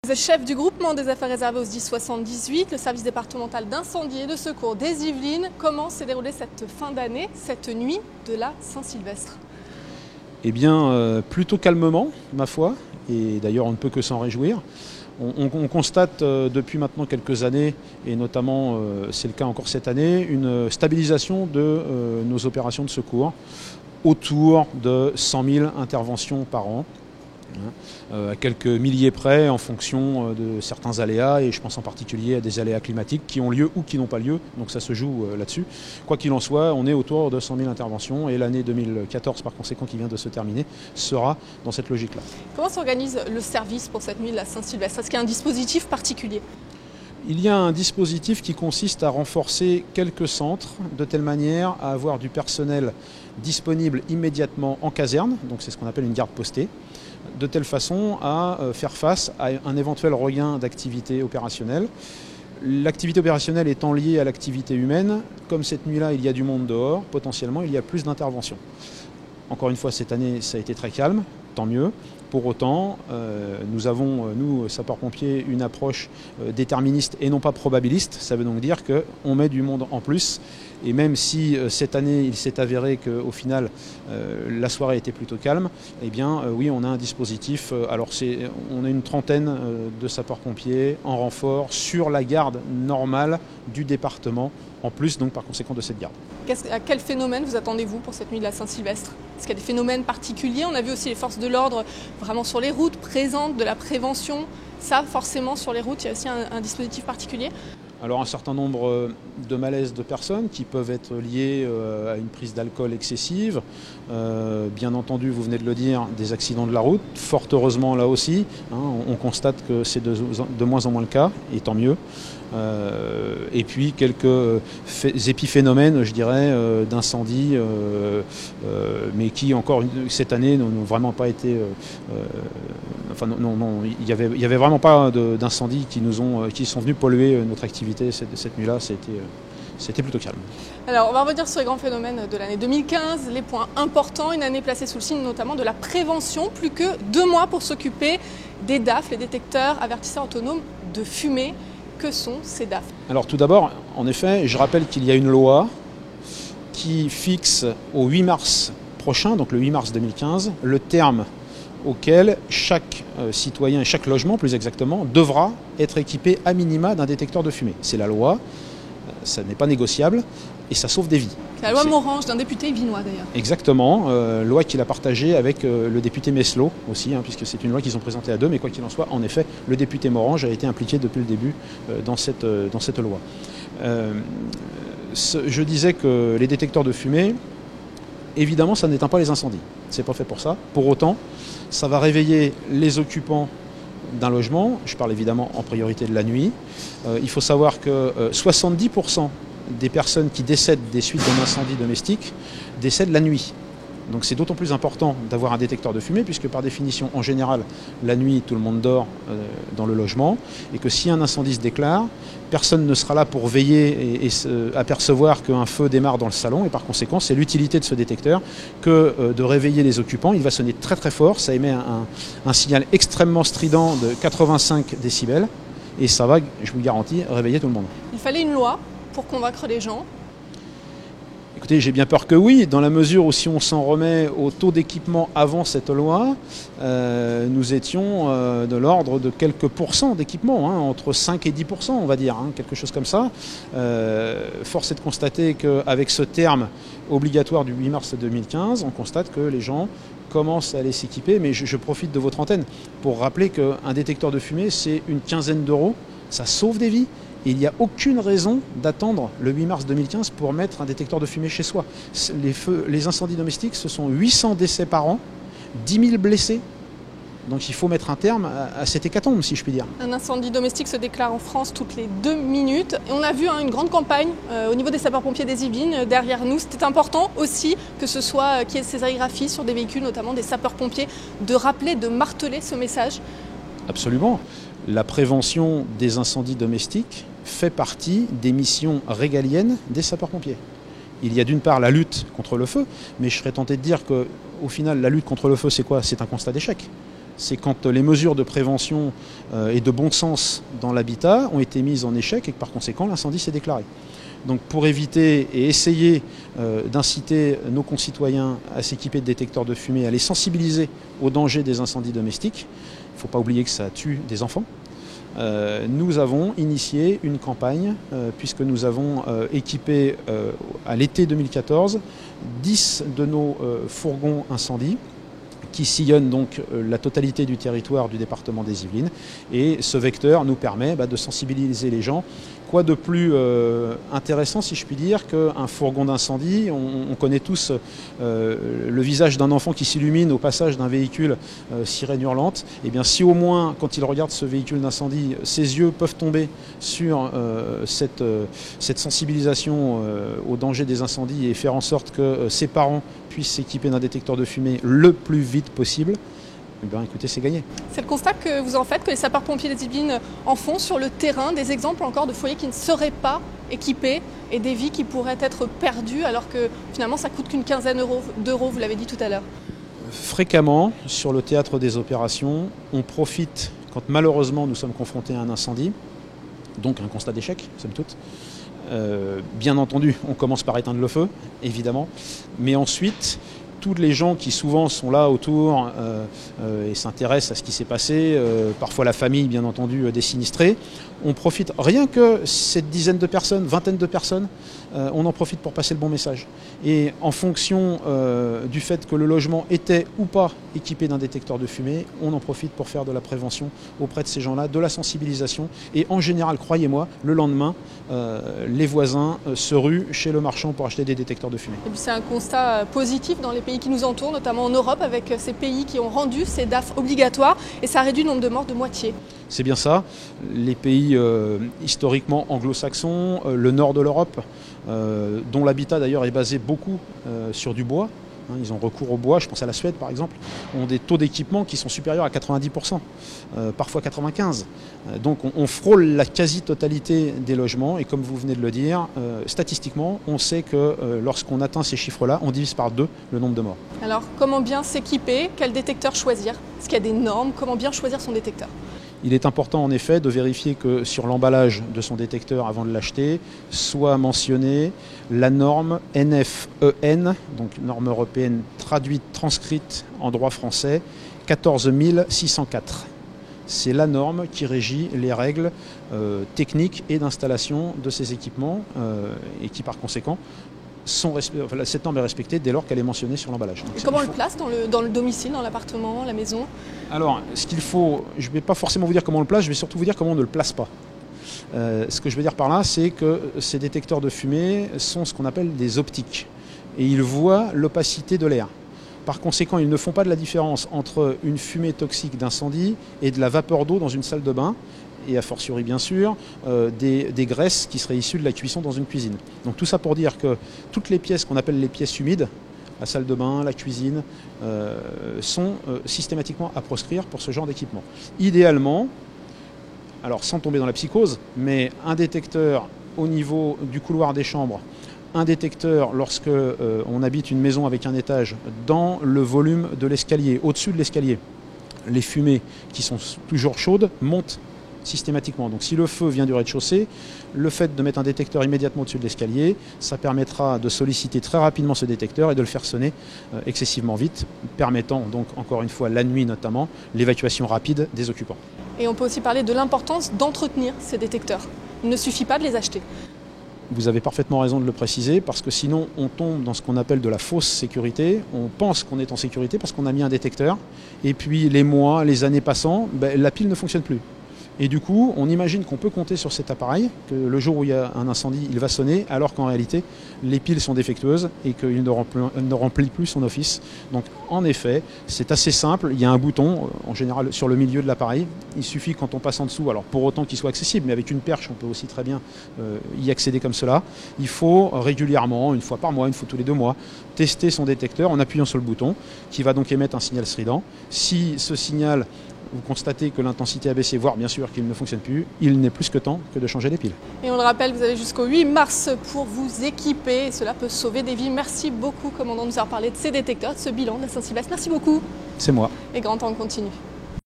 Vous êtes chef du groupement des affaires réservées au SDIS 78, le service départemental d'incendie et de secours des Yvelines. Comment s'est déroulée cette fin d'année, cette nuit de la Saint-Sylvestre? Eh bien, plutôt calmement, ma foi, et d'ailleurs on ne peut que s'en réjouir. On constate depuis maintenant quelques années, et notamment c'est le cas encore cette année, une stabilisation de nos opérations de secours autour de 100 000 interventions par an. À quelques milliers près en fonction de certains aléas, et je pense en particulier à des aléas climatiques qui ont lieu ou qui n'ont pas lieu, donc ça se joue là-dessus. Quoi qu'il en soit, on est autour de 100 000 interventions et l'année 2014 par conséquent qui vient de se terminer sera dans cette logique-là. Comment s'organise le service pour cette nuit de la Saint-Sylvestre? Est-ce qu'il y a un dispositif particulier? Il y a un dispositif qui consiste à renforcer quelques centres de telle manière à avoir du personnel disponible immédiatement en caserne, donc c'est ce qu'on appelle une garde postée, de telle façon à faire face à un éventuel regain d'activité opérationnelle. L'activité opérationnelle étant liée à l'activité humaine, comme cette nuit-là il y a du monde dehors, potentiellement il y a plus d'interventions. Encore une fois, cette année ça a été très calme, tant mieux. Pour autant, nous avons, nous, sapeurs-pompiers, une approche déterministe et non pas probabiliste. Ça veut donc dire qu'on met du monde en plus. Et même si cette année, il s'est avéré qu'au final, la soirée était plutôt calme, eh bien, oui, on a un dispositif. Alors, on a une trentaine de sapeurs-pompiers en renfort sur la garde normale du département, en plus, donc, par conséquent, de cette garde. À quel phénomène vous attendez-vous pour cette nuit de la Saint-Sylvestre? Est-ce qu'il y a des phénomènes particuliers? On a vu aussi les forces de l'ordre vraiment sur les routes, présentes, de la prévention. Ça, forcément, sur les routes, il y a aussi un dispositif particulier? Alors un certain nombre de malaises de personnes qui peuvent être liées à une prise d'alcool excessive. Bien entendu, vous venez de le dire, des accidents de la route. Fort heureusement, là aussi, on constate que c'est de moins en moins le cas, et tant mieux. Et puis quelques épiphénomènes, je dirais, d'incendie, mais qui encore cette année n'ont vraiment pas été... il y avait vraiment pas d'incendies qui sont venus polluer notre activité cette nuit-là. C'était plutôt calme. Alors, on va revenir sur les grands phénomènes de l'année 2015, les points importants, une année placée sous le signe notamment de la prévention, plus que 2 mois pour s'occuper des DAF, les détecteurs avertisseurs autonomes de fumée. Que sont ces DAF? Alors tout d'abord, en effet, je rappelle qu'il y a une loi qui fixe au 8 mars prochain, donc le 8 mars 2015, le terme auquel chaque citoyen et chaque logement, plus exactement, devra être équipé à minima d'un détecteur de fumée. C'est la loi, ça n'est pas négociable et ça sauve des vies. C'est la loi Morange d'un député yvelinois d'ailleurs. Exactement, loi qu'il a partagée avec le député Meslot aussi, puisque c'est une loi qu'ils ont présentée à deux, mais quoi qu'il en soit, en effet, le député Morange a été impliqué depuis le début dans cette loi. Je disais que les détecteurs de fumée, évidemment, ça n'éteint pas les incendies. C'est pas fait pour ça. Pour autant, ça va réveiller les occupants d'un logement. Je parle évidemment en priorité de la nuit. Il faut savoir que 70% des personnes qui décèdent des suites d'un incendie domestique décèdent la nuit. Donc c'est d'autant plus important d'avoir un détecteur de fumée puisque par définition, en général, la nuit, tout le monde dort dans le logement et que si un incendie se déclare, personne ne sera là pour veiller et apercevoir qu'un feu démarre dans le salon et par conséquent, c'est l'utilité de ce détecteur que de réveiller les occupants. Il va sonner très très fort, ça émet un signal extrêmement strident de 85 décibels et ça va, je vous le garantis, réveiller tout le monde. Il fallait une loi pour convaincre les gens? Écoutez, j'ai bien peur que oui, dans la mesure où si on s'en remet au taux d'équipement avant cette loi, nous étions de l'ordre de quelques pourcents d'équipement, entre 5 et 10%, on va dire, quelque chose comme ça. Force est de constater qu'avec ce terme obligatoire du 8 mars 2015, on constate que les gens commencent à aller s'équiper, mais je profite de votre antenne pour rappeler qu'un détecteur de fumée, c'est une quinzaine d'euros, ça sauve des vies. Il n'y a aucune raison d'attendre le 8 mars 2015 pour mettre un détecteur de fumée chez soi. Les incendies domestiques, ce sont 800 décès par an, 10 000 blessés. Donc il faut mettre un terme à cette hécatombe, si je puis dire. Un incendie domestique se déclare en France toutes les 2 minutes. Et on a vu une grande campagne au niveau des sapeurs-pompiers des Yvelines derrière nous. C'était important aussi que ce soit qu'il y ait ces aérographies sur des véhicules, notamment des sapeurs-pompiers, de rappeler, de marteler ce message. Absolument. La prévention des incendies domestiques fait partie des missions régaliennes des sapeurs-pompiers. Il y a d'une part la lutte contre le feu, mais je serais tenté de dire qu'au final, la lutte contre le feu, c'est quoi? C'est un constat d'échec. c'est quand les mesures de prévention et de bon sens dans l'habitat ont été mises en échec et que par conséquent l'incendie s'est déclaré. Donc pour éviter et essayer d'inciter nos concitoyens à s'équiper de détecteurs de fumée, à les sensibiliser aux dangers des incendies domestiques, il ne faut pas oublier que ça tue des enfants. Nous avons initié une campagne puisque nous avons équipé à l'été 2014 10 de nos fourgons incendie qui sillonnent donc la totalité du territoire du département des Yvelines. Et ce vecteur nous permet de sensibiliser les gens. Quoi de plus intéressant, si je puis dire, qu'un fourgon d'incendie. On connaît tous le visage d'un enfant qui s'illumine au passage d'un véhicule sirène hurlante. Et bien si au moins, quand il regarde ce véhicule d'incendie, ses yeux peuvent tomber sur cette sensibilisation au danger des incendies et faire en sorte que ses parents puissent s'équiper d'un détecteur de fumée le plus vite possible, eh bien, écoutez, c'est gagné. C'est le constat que vous en faites, que les sapeurs-pompiers des Yvelines en font sur le terrain, des exemples encore de foyers qui ne seraient pas équipés et des vies qui pourraient être perdues alors que finalement ça coûte qu'une quinzaine d'euros, vous l'avez dit tout à l'heure. Fréquemment, sur le théâtre des opérations, on profite, quand malheureusement nous sommes confrontés à un incendie, donc un constat d'échec, somme toute. Bien entendu, on commence par éteindre le feu, évidemment, mais ensuite, tous les gens qui souvent sont là autour et s'intéressent à ce qui s'est passé, parfois la famille, bien entendu, des sinistrés, on profite, rien que cette dizaine de personnes, vingtaine de personnes, on en profite pour passer le bon message. Et en fonction du fait que le logement était ou pas équipé d'un détecteur de fumée, on en profite pour faire de la prévention auprès de ces gens-là, de la sensibilisation. Et en général, croyez-moi, le lendemain, les voisins se ruent chez le marchand pour acheter des détecteurs de fumée. C'est un constat positif dans les pays qui nous entourent, notamment en Europe, avec ces pays qui ont rendu ces DAF obligatoires, et ça réduit le nombre de morts de moitié. C'est bien ça. Les pays historiquement anglo-saxons, le nord de l'Europe, dont l'habitat d'ailleurs est basé beaucoup sur du bois, ils ont recours au bois, je pense à la Suède par exemple, ont des taux d'équipement qui sont supérieurs à 90%, parfois 95%. Donc on frôle la quasi-totalité des logements et comme vous venez de le dire, statistiquement, on sait que lorsqu'on atteint ces chiffres-là, on divise par 2 le nombre de morts. Alors comment bien s'équiper? Quel détecteur choisir? Est-ce qu'il y a des normes? Comment bien choisir son détecteur? Il est important en effet de vérifier que sur l'emballage de son détecteur avant de l'acheter soit mentionnée la norme NFEN, donc norme européenne traduite, transcrite en droit français, 14604. C'est la norme qui régit les règles techniques et d'installation de ces équipements et qui par conséquent cette norme est respectée dès lors qu'elle est mentionnée sur l'emballage. Et comment on le place dans le domicile, dans l'appartement, la maison? Alors, ce qu'il faut, je ne vais pas forcément vous dire comment on le place, je vais surtout vous dire comment on ne le place pas. Ce que je veux dire par là, c'est que ces détecteurs de fumée sont ce qu'on appelle des optiques. Et ils voient l'opacité de l'air. Par conséquent, ils ne font pas de la différence entre une fumée toxique d'incendie et de la vapeur d'eau dans une salle de bain. Et a fortiori bien sûr des graisses qui seraient issues de la cuisson dans une cuisine. Donc tout ça pour dire que toutes les pièces qu'on appelle les pièces humides, la salle de bain, la cuisine, sont systématiquement à proscrire pour ce genre d'équipement. Idéalement, alors sans tomber dans la psychose, mais un détecteur au niveau du couloir des chambres, un détecteur lorsque on habite une maison avec un étage dans le volume de l'escalier, au-dessus de l'escalier. Les fumées qui sont toujours chaudes montent systématiquement. Donc si le feu vient du rez-de-chaussée, le fait de mettre un détecteur immédiatement au-dessus de l'escalier, ça permettra de solliciter très rapidement ce détecteur et de le faire sonner excessivement vite, permettant donc encore une fois la nuit notamment l'évacuation rapide des occupants. Et on peut aussi parler de l'importance d'entretenir ces détecteurs. Il ne suffit pas de les acheter. Vous avez parfaitement raison de le préciser parce que sinon on tombe dans ce qu'on appelle de la fausse sécurité. On pense qu'on est en sécurité parce qu'on a mis un détecteur et puis les mois, les années passant, la pile ne fonctionne plus. Et du coup, on imagine qu'on peut compter sur cet appareil, que le jour où il y a un incendie, il va sonner, alors qu'en réalité, les piles sont défectueuses et qu'il ne remplit plus son office. Donc, en effet, c'est assez simple. Il y a un bouton, en général, sur le milieu de l'appareil. Il suffit, quand on passe en dessous, alors pour autant qu'il soit accessible, mais avec une perche, on peut aussi très bien y accéder comme cela. Il faut régulièrement, une fois par mois, une fois tous les 2 mois, tester son détecteur en appuyant sur le bouton, qui va donc émettre un signal strident. Si ce signal vous constatez que l'intensité a baissé, voire bien sûr qu'il ne fonctionne plus, il n'est plus que temps que de changer les piles. Et on le rappelle, vous avez jusqu'au 8 mars pour vous équiper et cela peut sauver des vies. Merci beaucoup, commandant, de nous avoir parlé de ces détecteurs, de ce bilan de la Saint-Sylvestre. Merci beaucoup. C'est moi. Et grand temps continue.